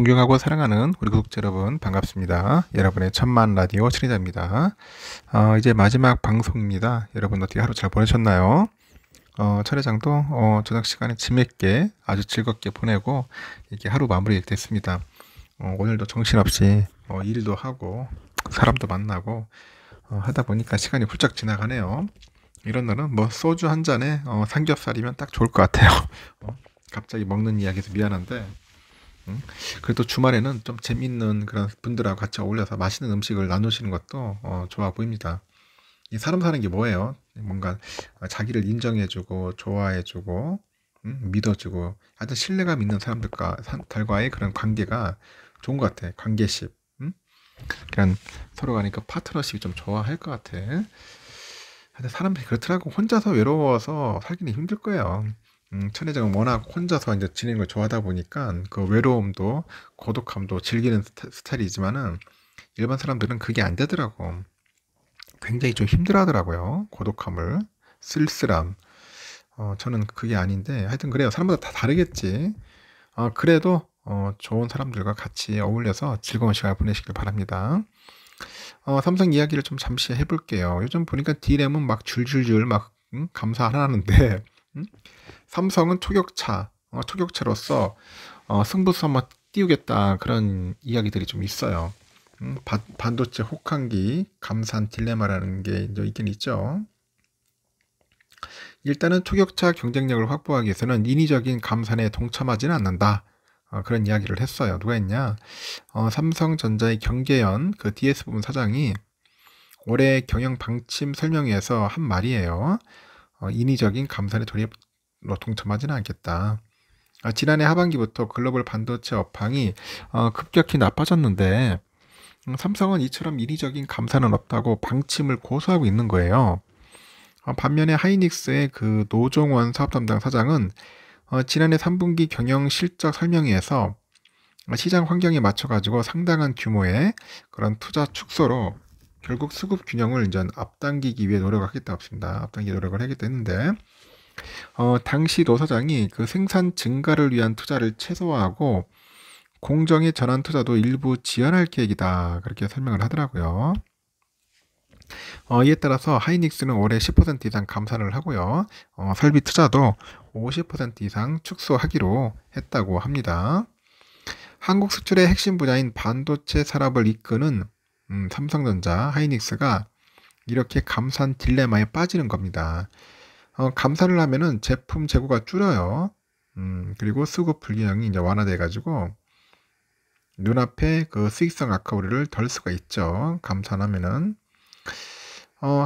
존경하고 사랑하는 우리 구독자 여러분 반갑습니다. 여러분의 천만 라디오 천리자입니다. 이제 마지막 방송입니다. 여러분 어떻게 하루 잘 보내셨나요? 천회장도 저녁 시간에 재밌게 아주 즐겁게 보내고 이렇게 하루 마무리 됐습니다. 오늘도 정신없이 일도 하고 사람도 만나고 하다 보니까 시간이 훌쩍 지나가네요. 이런 날은 뭐 소주 한 잔에 삼겹살이면 딱 좋을 것 같아요. 갑자기 먹는 이야기에서 미안한데 그래도 주말에는 좀 재밌는 그런 분들하고 같이 어울려서 맛있는 음식을 나누시는 것도 좋아 보입니다. 이 사람 사는 게 뭐예요? 뭔가 자기를 인정해주고 좋아해주고 믿어주고 하여튼 신뢰감 있는 사람들과의 그런 관계가 좋은 것 같아. 관계십. 그냥 서로 가니까 파트너십이 좀 좋아할 것 같아. 하여튼 사람들이 그렇더라고. 혼자서 외로워서 살기는 힘들 거예요. 천혜정은 워낙 혼자서 이제 지내는 걸 좋아하다 보니까 그 외로움도 고독함도 즐기는 스타일이지만은 일반 사람들은 그게 안 되더라고. 굉장히 좀 힘들어 하더라고요. 고독함을. 쓸쓸함. 저는 그게 아닌데 하여튼 그래요. 사람마다 다 다르겠지. 그래도 좋은 사람들과 같이 어울려서 즐거운 시간을 보내시길 바랍니다. 삼성 이야기를 좀 잠시 해볼게요. 요즘 보니까 D램은 막 줄줄줄 막 감사하는데 삼성은 초격차로서 승부수 한번 띄우겠다 그런 이야기들이 좀 있어요. 반도체 혹한기 감산 딜레마라는 게 이제 있긴 있죠. 일단은 초격차 경쟁력을 확보하기 위해서는 인위적인 감산에 동참하지는 않는다. 그런 이야기를 했어요. 누가 했냐? 삼성전자의 경계연 그 DS 부분 사장이 올해 경영 방침 설명회에서 한 말이에요. 인위적인 감산에 동참하지는 않겠다. 지난해 하반기부터 글로벌 반도체 업황이 급격히 나빠졌는데 삼성은 이처럼 인위적인 감산은 없다고 방침을 고수하고 있는 거예요. 반면에 하이닉스의 그 노종원 사업담당 사장은 지난해 3분기 경영 실적 설명회에서 시장 환경에 맞춰가지고 상당한 규모의 그런 투자 축소로 결국 수급 균형을 이제 앞당기기 위해 노력하겠다고 했습니다. 앞당기 노력을 하겠다 했는데 당시 노 사장이 그 생산 증가를 위한 투자를 최소화하고 공정의 전환 투자도 일부 지연할 계획이다. 그렇게 설명을 하더라고요. 이에 따라서 하이닉스는 올해 10% 이상 감산을 하고요. 설비 투자도 50% 이상 축소하기로 했다고 합니다. 한국 수출의 핵심 분야인 반도체 산업을 이끄는 삼성전자, 하이닉스가 이렇게 감산 딜레마에 빠지는 겁니다. 감산을 하면은 제품 재고가 줄어요. 그리고 수급 불균형이 이제 완화돼가지고 눈앞에 그 수익성 악화 우려를 덜 수가 있죠. 감산하면은.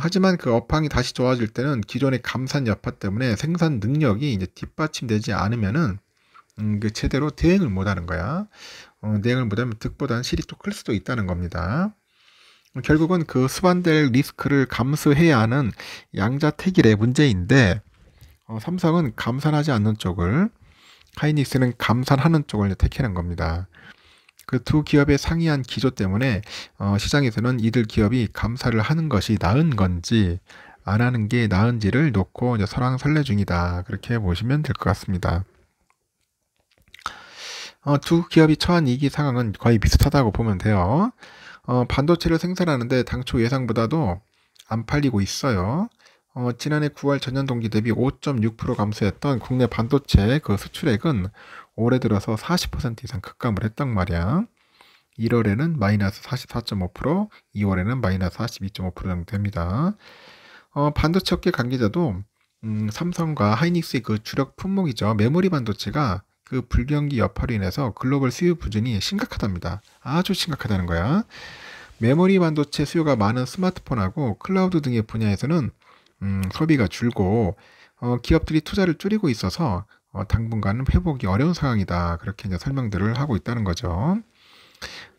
하지만 그 업황이 다시 좋아질 때는 기존의 감산 여파 때문에 생산 능력이 이제 뒷받침되지 않으면은 그 제대로 대응을 못하는 거야. 대응을 못하면 득보다는 실이 또 클 수도 있다는 겁니다. 결국은 그 수반될 리스크를 감수해야 하는 양자택일의 문제인데 삼성은 감산하지 않는 쪽을, 하이닉스는 감산하는 쪽을 택하는 겁니다. 그 두 기업의 상이한 기조 때문에 시장에서는 이들 기업이 감사를 하는 것이 나은 건지 안 하는 게 나은지를 놓고 이제 설왕설래 중이다. 그렇게 보시면 될 것 같습니다. 두 기업이 처한 위기 상황은 거의 비슷하다고 보면 돼요. 반도체를 생산하는데 당초 예상보다도 안 팔리고 있어요. 지난해 9월 전년 동기 대비 5.6% 감소했던 국내 반도체 그 수출액은 올해 들어서 40% 이상 급감을 했단 말이야. 1월에는 마이너스 44.5%, 2월에는 마이너스 42.5% 정도 됩니다. 반도체 업계 관계자도 삼성과 하이닉스의 그 주력 품목이죠. 메모리 반도체가 그 불경기 여파로 인해서 글로벌 수요 부진이 심각하답니다. 아주 심각하다는 거야. 메모리 반도체 수요가 많은 스마트폰하고 클라우드 등의 분야에서는 소비가 줄고 기업들이 투자를 줄이고 있어서 당분간은 회복이 어려운 상황이다. 그렇게 이제 설명들을 하고 있다는 거죠.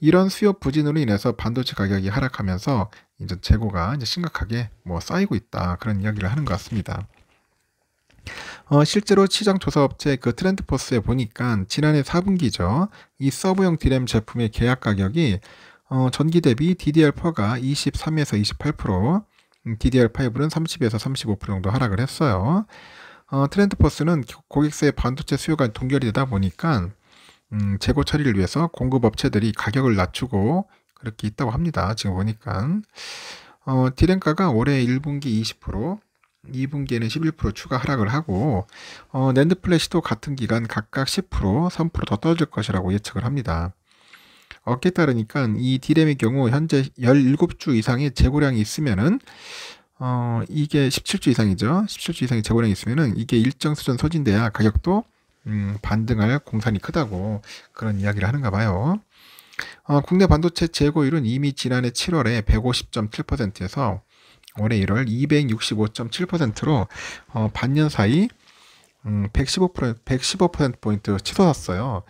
이런 수요 부진으로 인해서 반도체 가격이 하락하면서 이제 재고가 이제 심각하게 쌓이고 있다. 그런 이야기를 하는 것 같습니다. 실제로 시장 조사 업체 그 트렌드포스에 보니까 지난해 4분기죠. 이 서브용 D램 제품의 계약 가격이 전기 대비 DDR4가 23에서 28%, DDR5는 30에서 35% 정도 하락을 했어요. 트렌드포스는 고객사의 반도체 수요가 동결이 되다 보니까 재고 처리를 위해서 공급업체들이 가격을 낮추고 그렇게 있다고 합니다. 지금 보니까 디램가가 올해 1분기 20%, 2분기에는 11% 추가 하락을 하고 낸드 플래시도 같은 기간 각각 10%, 3%더 떨어질 것이라고 예측을 합니다. 어깨에 따르니까 이 디램의 경우 현재 17주 이상의 재고량이 있으면은 이게 17주 이상이죠. 17주 이상의 재고량이 있으면은 이게 일정 수준 소진돼야 가격도 반등할 공산이 크다고 그런 이야기를 하는가 봐요. 국내 반도체 재고율은 이미 지난해 7월에 150.7%에서 올해 1월 265.7%로 반년 사이 115%포인트 치솟았어요.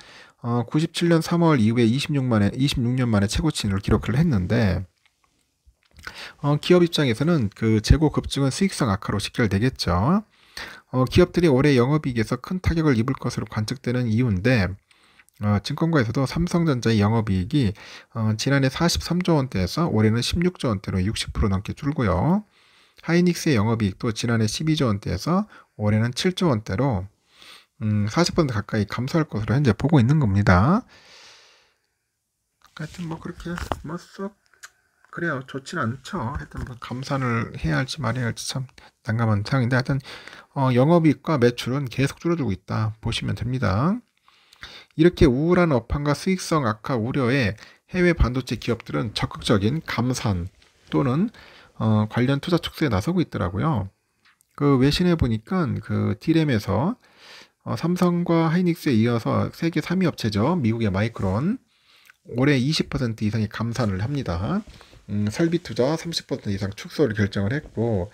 97년 3월 이후에 26년 만에 최고치를 기록을 했는데 기업 입장에서는 그 재고 급증은 수익성 악화로 직결되겠죠. 기업들이 올해 영업이익에서 큰 타격을 입을 것으로 관측되는 이유인데 증권가에서도 삼성전자의 영업이익이 지난해 43조 원대에서 올해는 16조 원대로 60% 넘게 줄고요. 하이닉스의 영업이익도 지난해 12조 원대에서 올해는 7조 원대로 40% 가까이 감소할 것으로 현재 보고 있는 겁니다. 하여튼 뭐 그렇게 썩 그래요. 좋지는 않죠. 하여튼 뭐 감산을 해야 할지 말아야 할지 참 난감한 상황인데 하여튼 영업이익과 매출은 계속 줄어들고 있다 보시면 됩니다. 이렇게 우울한 업황과 수익성 악화 우려에 해외 반도체 기업들은 적극적인 감산 또는 관련 투자 축소에 나서고 있더라고요. 그 외신에 보니까 그 디램에서 삼성과 하이닉스에 이어서 세계 3위 업체죠. 미국의 마이크론 올해 20% 이상의 감산을 합니다. 설비 투자 30% 이상 축소를 결정을 했고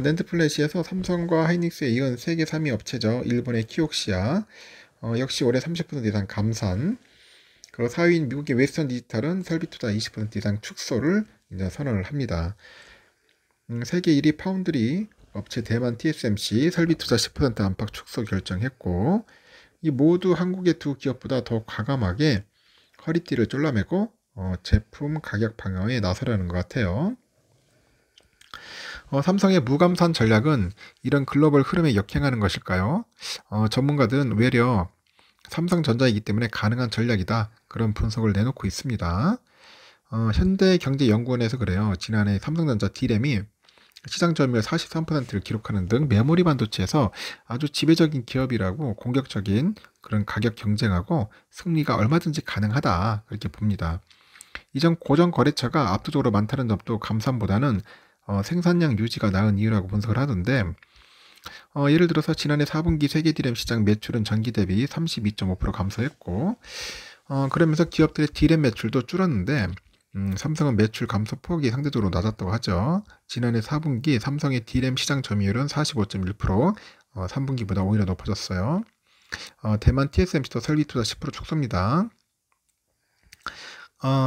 낸드 플래시에서 삼성과 하이닉스에 이은 세계 3위 업체죠. 일본의 키옥시아 역시 올해 30% 이상 감산. 그 4위인 미국의 웨스턴 디지털은 설비 투자 20% 이상 축소를 이제 선언을 합니다. 세계 1위 파운드리 업체 대만 TSMC 설비 투자 10% 안팎 축소 결정했고 이 모두 한국의 두 기업보다 더 과감하게 허리띠를 졸라매고 제품 가격 방어에 나서려는 것 같아요. 삼성의 무감산 전략은 이런 글로벌 흐름에 역행하는 것일까요? 전문가들은 외려 삼성전자이기 때문에 가능한 전략이다. 그런 분석을 내놓고 있습니다. 현대경제연구원에서 그래요. 지난해 삼성전자 D램이 시장 점유율 43%를 기록하는 등 메모리 반도체에서 아주 지배적인 기업이라고 공격적인 그런 가격 경쟁하고 승리가 얼마든지 가능하다. 그렇게 봅니다. 이전 고정 거래처가 압도적으로 많다는 점도 감산보다는 생산량 유지가 나은 이유라고 분석을 하던데 예를 들어서 지난해 4분기 세계 디램 시장 매출은 전기 대비 32.5% 감소했고 그러면서 기업들의 디램 매출도 줄었는데 삼성은 매출 감소 폭이 상대적으로 낮았다고 하죠. 지난해 4분기 삼성의 디램 시장 점유율은 45.1%, 3분기보다 오히려 높아졌어요. 대만 TSMC도 설비 투자 10% 축소입니다.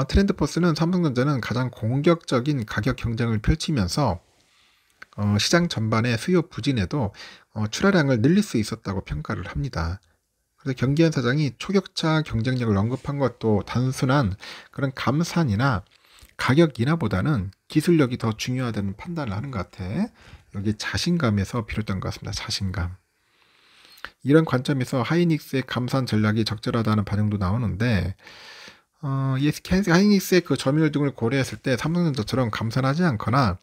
트렌드포스는 삼성전자는 가장 공격적인 가격 경쟁을 펼치면서 시장 전반의 수요 부진에도 출하량을 늘릴 수 있었다고 평가를 합니다. 그래서 경기현 사장이 초격차 경쟁력을 언급한 것도 단순한 그런 감산이나 가격 인하보다는 기술력이 더 중요하다는 판단을 하는 것 같아. 여기 자신감에서 비롯된 것 같습니다. 자신감. 이런 관점에서 하이닉스의 감산 전략이 적절하다는 반응도 나오는데 하이닉스의 그 점유율 등을 고려했을 때 삼성전자처럼 감산하지 않거나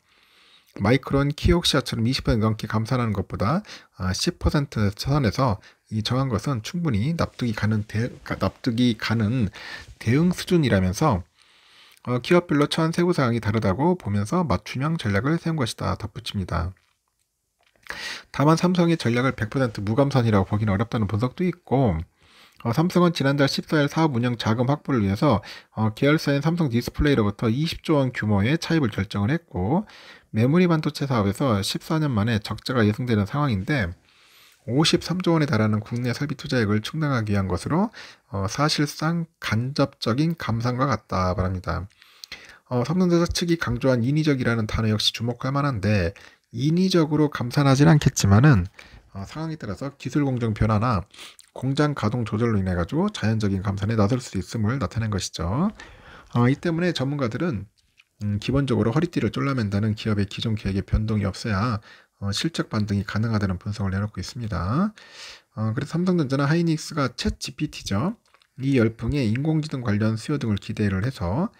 마이크론, 키옥시아처럼 20% 넘게 감산하는 것보다 10% 선에서 이 정한 것은 충분히 납득이 가는 대응 수준이라면서 기업별로 처한 세부 사항이 다르다고 보면서 맞춤형 전략을 세운 것이다 덧붙입니다. 다만 삼성의 전략을 100% 무감산이라고 보기는 어렵다는 분석도 있고 삼성은 지난달 14일 사업 운영 자금 확보를 위해서 계열사인 삼성 디스플레이로부터 20조 원 규모의 차입을 결정을 했고 메모리 반도체 사업에서 14년 만에 적자가 예상되는 상황인데 53조 원에 달하는 국내 설비 투자액을 충당하기 위한 것으로 사실상 간접적인 감산과 같다 말합니다. 삼성전자 측이 강조한 인위적이라는 단어 역시 주목할 만한데 인위적으로 감산하진 않겠지만은 상황에 따라서 기술 공정 변화나 공장 가동 조절로 인해 가지고 자연적인 감산에 나설 수 있음을 나타낸 것이죠. 이 때문에 전문가들은 기본적으로 허리띠를 졸라맨다는 기업의 기존 계획에 변동이 없어야 실적 반등이 가능하다는 분석을 내놓고 있습니다. 그래서 삼성전자는 하이닉스가 챗 GPT죠. 이 열풍에 인공지능 관련 수요 등을 기대를 해서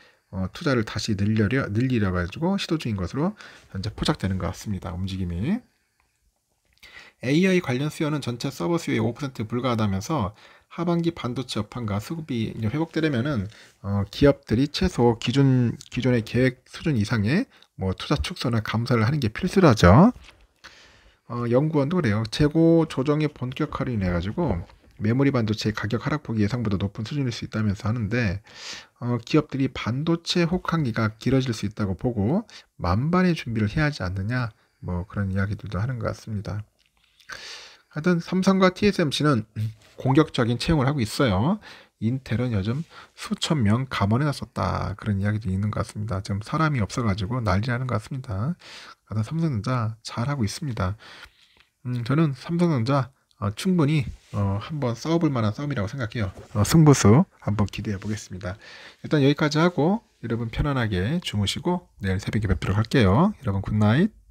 투자를 다시 늘리려 가지고 시도 중인 것으로 현재 포착되는 것 같습니다. 움직임이. AI 관련 수요는 전체 서버 수요의 5% 불과하다면서 하반기 반도체 업황과 수급이 회복되려면은 기업들이 최소 기존의 계획 수준 이상의 투자 축소나 감소를 하는 게 필수라죠. 연구원도 그래요. 재고 조정의 본격화로 인해 가지고 메모리 반도체 가격 하락폭이 예상보다 높은 수준일 수 있다면서 하는데 기업들이 반도체 혹한기가 길어질 수 있다고 보고 만반의 준비를 해야 하지 않느냐 그런 이야기들도 하는 것 같습니다. 하여튼 삼성과 TSMC는 공격적인 채용을 하고 있어요. 인텔은 요즘 수천 명 감원해놨었다 그런 이야기도 있는 것 같습니다. 지금 사람이 없어가지고 난리나는 것 같습니다. 하여튼 삼성전자 잘하고 있습니다. 저는 삼성전자 충분히 한번 싸워볼 만한 싸움이라고 생각해요. 승부수 한번 기대해 보겠습니다. 일단 여기까지 하고 여러분 편안하게 주무시고 내일 새벽에 뵙도록 할게요. 여러분 굿나잇.